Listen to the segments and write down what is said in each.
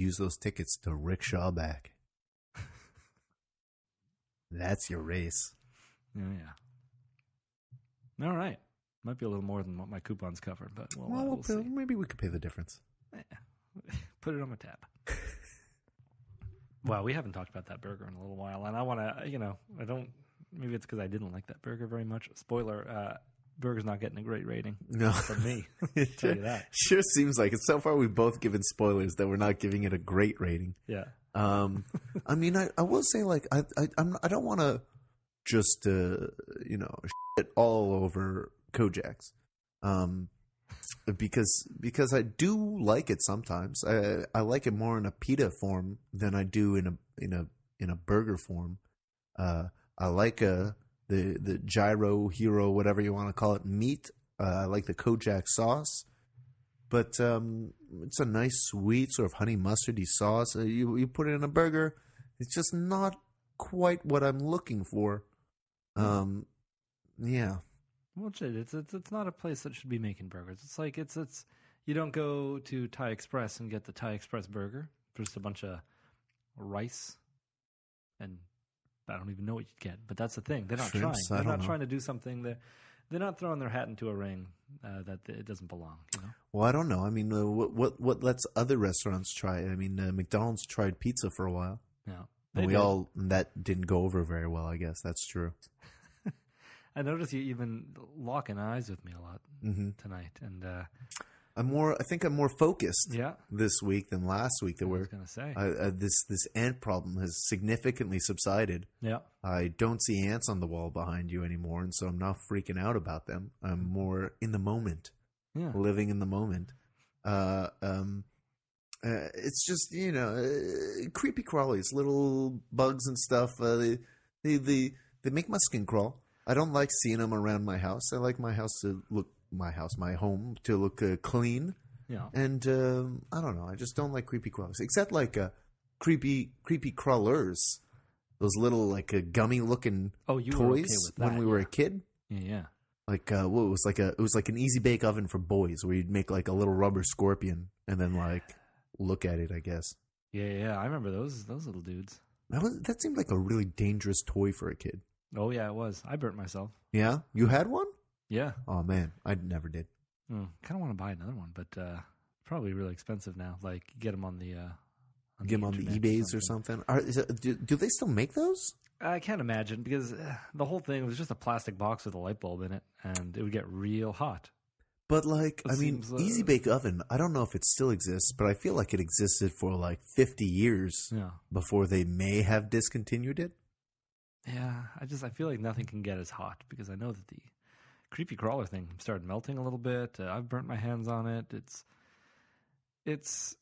use those tickets to rickshaw back. That's your race. Yeah. All right. Might be a little more than what my coupon's covered, but we'll see. Maybe we could pay the difference. Put it on my tab. Well, we haven't talked about that burger in a little while, and I want to, I don't. Maybe it's because I didn't like that burger very much. Spoiler: burger's not getting a great rating. No, from me. I'll tell you that. Sure seems like it. So far, we've both given spoilers that we're not giving it a great rating. Yeah. I mean, I will say, like, I don't want to just shit all over Kojax, because I do like it sometimes. I like it more in a pita form than I do in a burger form. I like the gyro hero, whatever you want to call it, meat. I like the Kojax sauce, but it's a nice sweet sort of honey mustardy sauce. You put it in a burger, it's just not quite what I'm looking for. Yeah. Well, it's not a place that should be making burgers. It's like it's you don't go to Thai Express and get the Thai Express burger. Just a bunch of rice, and I don't even know what you'd get. But that's the thing. They're not Shrimps, trying. They're not trying to do something. They're not throwing their hat into a ring that it doesn't belong. Well, I don't know. I mean, what lets other restaurants try it? I mean, McDonald's tried pizza for a while. Yeah, that didn't go over very well. I guess that's true. I noticed you even locking eyes with me a lot tonight, and I think I'm more focused. Yeah. This week than last week. I was going to say this ant problem has significantly subsided. Yeah. I don't see ants on the wall behind you anymore, and so I'm not freaking out about them. I'm more in the moment, living in the moment. It's just creepy crawlies, little bugs and stuff. They make my skin crawl. I don't like seeing them around my house. I like my home to look clean. Yeah. And I don't know. I just don't like creepy crawlers, except like creepy crawlers. Those little like gummy looking toys okay with that, when we were a kid. Yeah. Like it was like an easy bake oven for boys where you'd make like a little rubber scorpion and then like look at it, I guess. Yeah. I remember those little dudes. That seemed like a really dangerous toy for a kid. Oh, yeah, it was. I burnt myself. Yeah? You had one? Yeah. Oh, man. I never did. Kind of want to buy another one, but probably really expensive now. Like, get them on the get them on the eBays or something. Do they still make those? I can't imagine, because the whole thing was just a plastic box with a light bulb in it, and it would get real hot. But, like, Easy Bake Oven, I don't know if it still exists, but I feel like it existed for, like, 50 years before they may have discontinued it. Yeah, I feel like nothing can get as hot, because I know that the creepy crawler thing started melting a little bit. I've burnt my hands on it. It's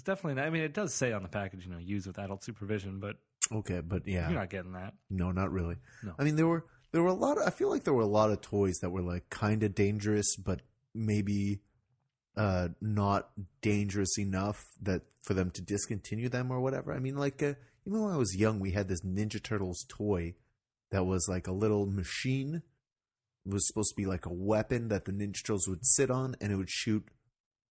definitely not, I mean, it does say on the package, use with adult supervision, but okay, but yeah, you're not getting that. No, not really. No. I mean, there were a lot. I feel like there were a lot of toys that were like kind of dangerous, but maybe not dangerous enough that for them to discontinue them or whatever. I mean, like even when I was young, we had this Ninja Turtles toy that was like a little machine. It was supposed to be like a weapon that the Ninja Turtles would sit on, and it would shoot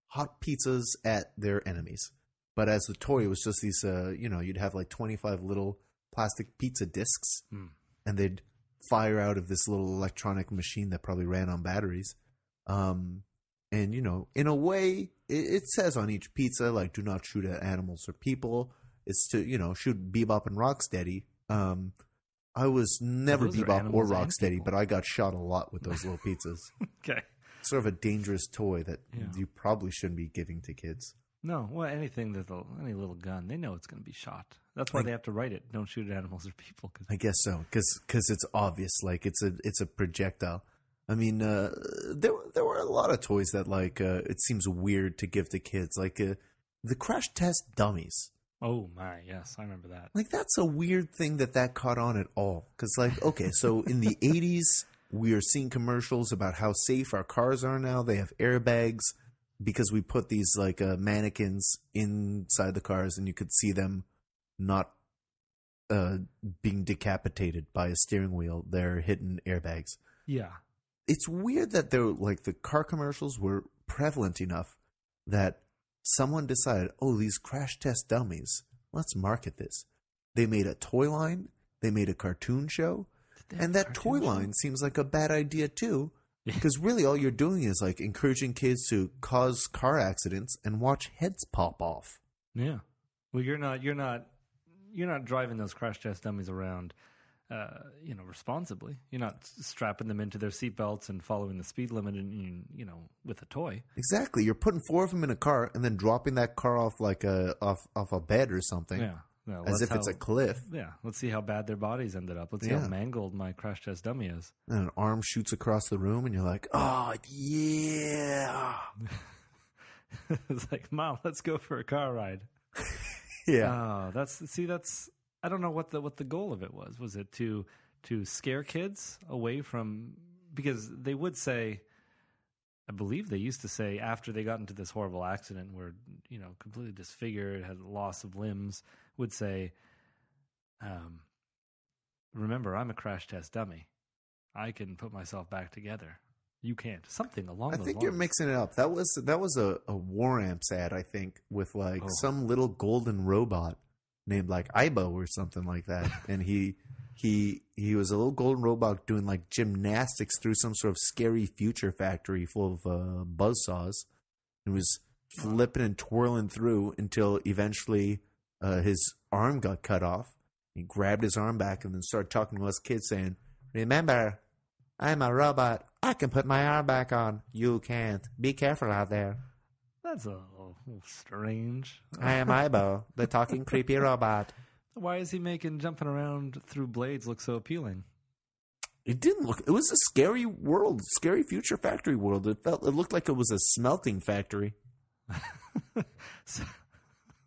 hot pizzas at their enemies. But as the toy, it was just these, you'd have like 25 little plastic pizza discs, and they'd fire out of this little electronic machine that probably ran on batteries. And, in a way, it says on each pizza, like, do not shoot at animals or people. It's to, shoot Bebop and Rocksteady. I was never Bebop or Rocksteady, but I got shot a lot with those little pizzas. Okay. Sort of a dangerous toy that you probably shouldn't be giving to kids. No, well, anything any little gun, they know it's going to be shot. That's why they have to write it. Don't shoot at animals or people. I guess so, because it's obvious. Like it's a projectile. I mean, there were a lot of toys that like it seems weird to give to kids, like the crash test dummies. Oh my, yes, I remember that. Like that's a weird thing that caught on at all. Because like, okay, so in the 80s, we are seeing commercials about how safe our cars are now. They have airbags because we put these like mannequins inside the cars, and you could see them not being decapitated by a steering wheel. They're hidden airbags. Yeah. It's weird that they're like the car commercials were prevalent enough that someone decided, oh, these crash test dummies, let's market this. They made a toy line, they made a cartoon show, and that toy line seems like a bad idea too, because really all you're doing is like encouraging kids to cause car accidents and watch heads pop off. Yeah. Well, you're not driving those crash test dummies around, responsibly. You're not strapping them into their seatbelts and following the speed limit, with a toy. Exactly. You're putting 4 of them in a car and then dropping that car off like off a bed or something. Yeah. Well, as if it's a cliff. Yeah. Let's see how bad their bodies ended up. Let's see how mangled my crash test dummy is. And an arm shoots across the room and you're like, oh, yeah. It's like, Mom, let's go for a car ride. Yeah. That's I don't know what the goal of it was. Was it to scare kids away from, because they would say, I believe they used to say after they got into this horrible accident where, completely disfigured, had loss of limbs, would say, remember, I'm a crash test dummy. I can put myself back together. You can't. Something along those lines. I think you're mixing it up. That was a War Amps ad, I think, with some little golden robot named like Ibo or something like that. And he was a little golden robot doing like gymnastics through some sort of scary future factory full of buzzsaws. It was flipping and twirling through until eventually his arm got cut off. He grabbed his arm back and then started talking to us kids saying, remember, I'm a robot. I can put my arm back on. You can't. Be careful out there. That's a little strange. I am Ibo, the talking creepy robot. Why is he making jumping around through blades look so appealing? It didn't look. It was a scary world, scary future factory world. It looked like it was a smelting factory.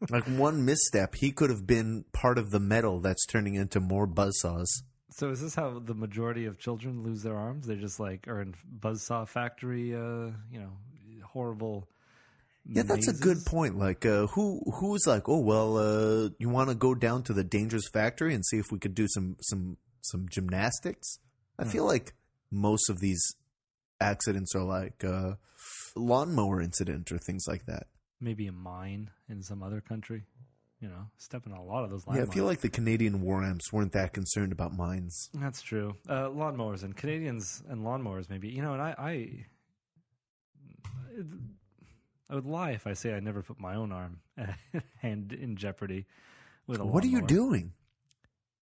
Like one misstep, he could have been part of the metal that's turning into more buzzsaws. So is this how the majority of children lose their arms? They just are in buzzsaw factory, horrible. Yeah, that's mazes? A good point. Like, who's like, oh well, you want to go down to the dangerous factory and see if we could do some gymnastics? I feel like most of these accidents are like lawnmower incident or things like that. Maybe a mine in some other country. Stepping on a lot of those landmines. Yeah, I feel like the Canadian War Amps weren't that concerned about mines. That's true. Lawnmowers and Canadians and lawnmowers, maybe. And I would lie if I say I never put my own arm hand in jeopardy with a lawnmower. What are you doing?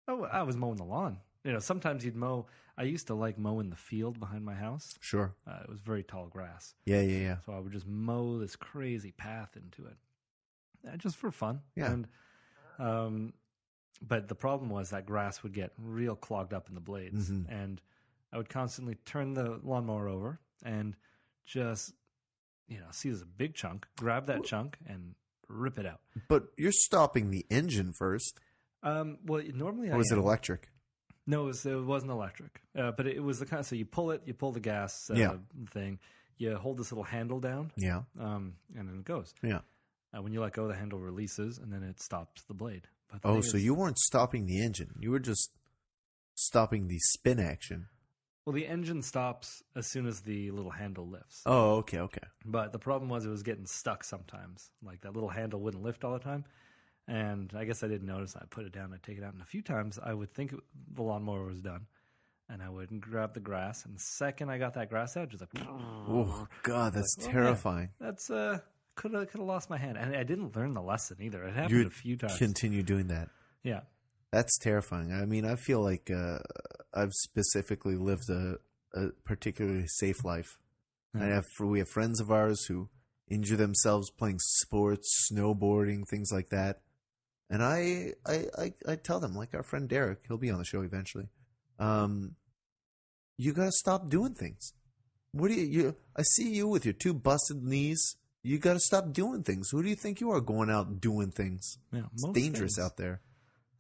Oh, I was mowing the lawn. Sometimes you'd mow. I used to like mowing the field behind my house. Sure. It was very tall grass. Yeah. So I would just mow this crazy path into it. Just for fun. Yeah. And, but the problem was that grass would get real clogged up in the blades. Mm-hmm. And I would constantly turn the lawnmower over and just, see there's a big chunk, grab that chunk and rip it out. But you're stopping the engine first. Well, normally or was it electric? No, it wasn't electric. But it was the kind of, so you pull the gas thing, you hold this little handle down. Yeah. And then it goes. Yeah. When you let go, the handle releases, and then it stops the blade. So you weren't stopping the engine. You were just stopping the spin action. Well, the engine stops as soon as the little handle lifts. Oh, okay. But the problem was it was getting stuck sometimes. Like that little handle wouldn't lift all the time. And I guess I didn't notice. I put it down, I'd take it out. And a few times I would think the lawnmower was done. And I would grab the grass. And the second I got that grass out, just like... Oh, God, that's terrifying. Yeah, that's... Could have lost my hand, and I didn't learn the lesson either. It happened a few times. Continue doing that. Yeah, that's terrifying. I mean, I feel like I've specifically lived a particularly safe life. And we have friends of ours who injure themselves playing sports, snowboarding, things like that. And I tell them, like our friend Derek, he'll be on the show eventually. You got to stop doing things. What do you? I see you with your 2 busted knees. You got to stop doing things. Who do you think you are going out doing things? Yeah, it's dangerous out there.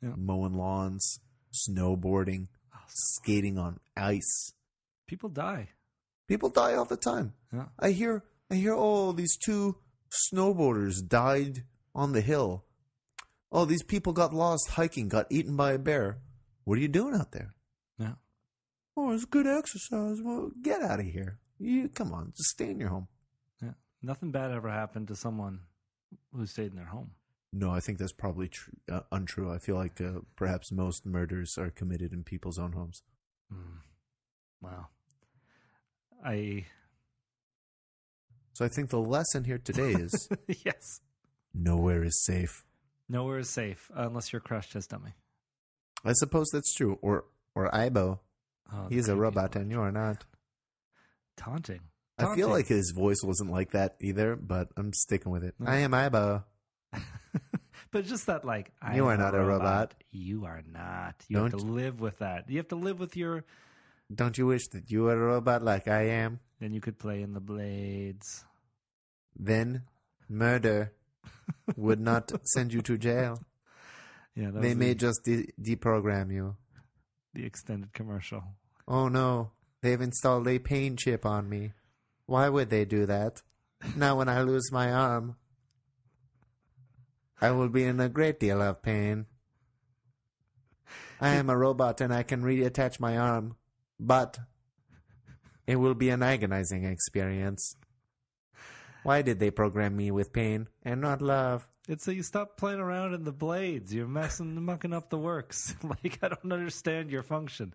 Yeah. Mowing lawns, snowboarding, skating on ice. People die. People die all the time. Yeah. I hear, oh, these 2 snowboarders died on the hill. Oh, these people got lost hiking, got eaten by a bear. What are you doing out there? Yeah. Oh, it's good exercise. Well, get out of here. Come on, just stay in your home. Yeah. Nothing bad ever happened to someone who stayed in their home. No, I think that's probably untrue. I feel like perhaps most murders are committed in people's own homes. Wow. So I think the lesson here today is yes. Nowhere is safe. Nowhere is safe unless you're crushed his dummy. I suppose that's true. Or Ibo. Oh, He's a robot and you are not. Taunting. I feel like his voice wasn't like that either, but I'm sticking with it. No. I am Ibo. But just that, like, You are not a robot. You are not. You have to live with that. You have to live with your... Don't you wish that you were a robot like I am? Then you could play in the blades. Then murder would not send you to jail. Yeah, they may just deprogram you. The extended commercial. Oh no, they've installed a pain chip on me. Why would they do that? Now when I lose my arm, I will be in a great deal of pain. I am a robot and I can reattach my arm, but it will be an agonizing experience. Why did they program me with pain and not love? It's so you stop playing around in the blades. You're mucking up the works. Like, I don't understand your function.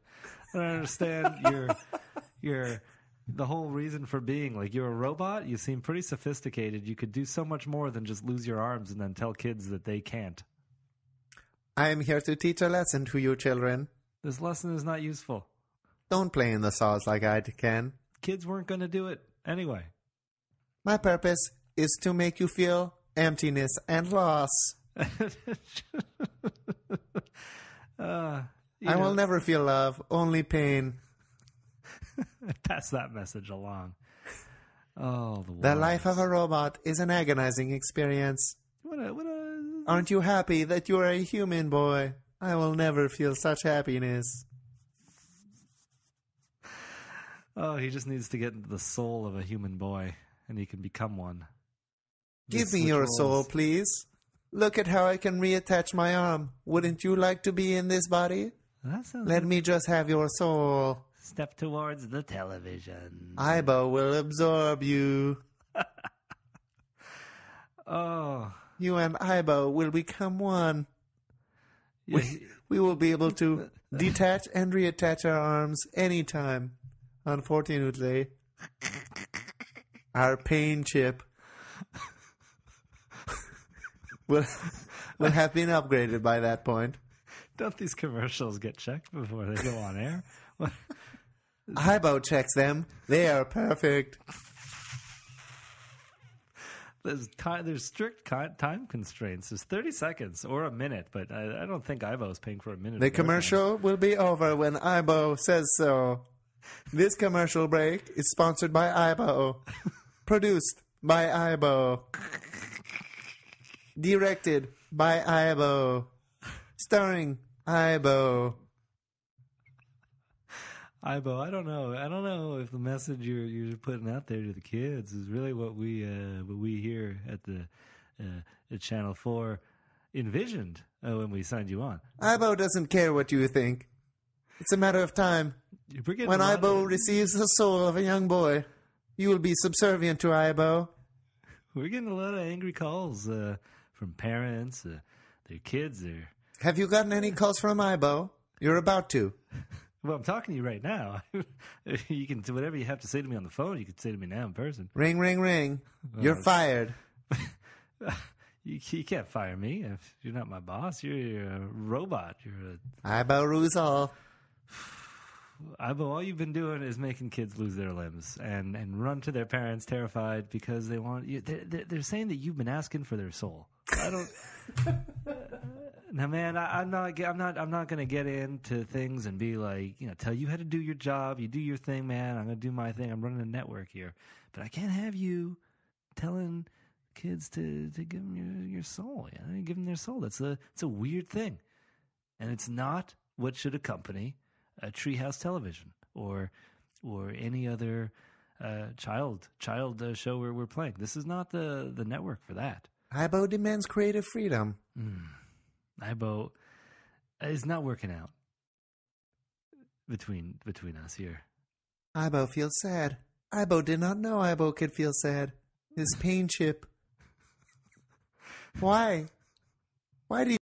I don't understand the whole reason for being. Like, you're a robot. You seem pretty sophisticated. You could do so much more than just lose your arms and then tell kids that they can't. I am here to teach a lesson to you children. This lesson is not useful. Don't play in the saws like I can. Kids weren't going to do it anyway. My purpose is to make you feel emptiness and loss. I will never feel love, only pain. Pass that message along. Oh, the life of a robot is an agonizing experience. Aren't you happy that you are a human boy? I will never feel such happiness. Oh, he just needs to get into the soul of a human boy, and he can become one. Give me your soul, please. Look at how I can reattach my arm. Wouldn't you like to be in this body? Let me just have your soul. Step towards the television. Ibo will absorb you. Oh. You and Ibo will become one. Yeah. We will be able to detach and reattach our arms anytime. Unfortunately, our pain chip will have been upgraded by that point. Don't these commercials get checked before they go on air? Ibo checks them. They are perfect. There's strict time constraints. There's 30 seconds or a minute, but I don't think Ibo's paying for a minute. The commercial will be over when Ibo says so. This commercial break is sponsored by Ibo. Produced by Ibo. Directed by Ibo. Starring Ibo. Ibo, I don't know if the message you're putting out there to the kids is really what we here at the at Channel 4 envisioned when we signed you on. Ibo doesn't care what you think. It's a matter of time. When Ibo receives the soul of a young boy, you will be subservient to Ibo. We're getting a lot of angry calls from parents, their kids. Have you gotten any calls from Ibo? You're about to. Well, I'm talking to you right now. You can do whatever you have to say to me on the phone. You can say to me now in person. Ring, ring, ring. You're fired. You can't fire me. If you're not my boss, you're a robot. Ibo rules all. Ibo, all you've been doing is making kids lose their limbs and run to their parents terrified because they want you. They're saying that you've been asking for their soul. I don't. Now, man, I'm not going to get into things and be like, tell you how to do your job. You do your thing, man. I'm going to do my thing. I'm running a network here, but I can't have you telling kids to give them your soul. Give them their soul. It's a weird thing, and it's not what should accompany a Treehouse Television or any other child show where we're playing. This is not the network for that. Ibo demands creative freedom. Ibo is not working out between us here. Ibo feels sad. Ibo did not know Ibo could feel sad. His pain chip Why? Why do you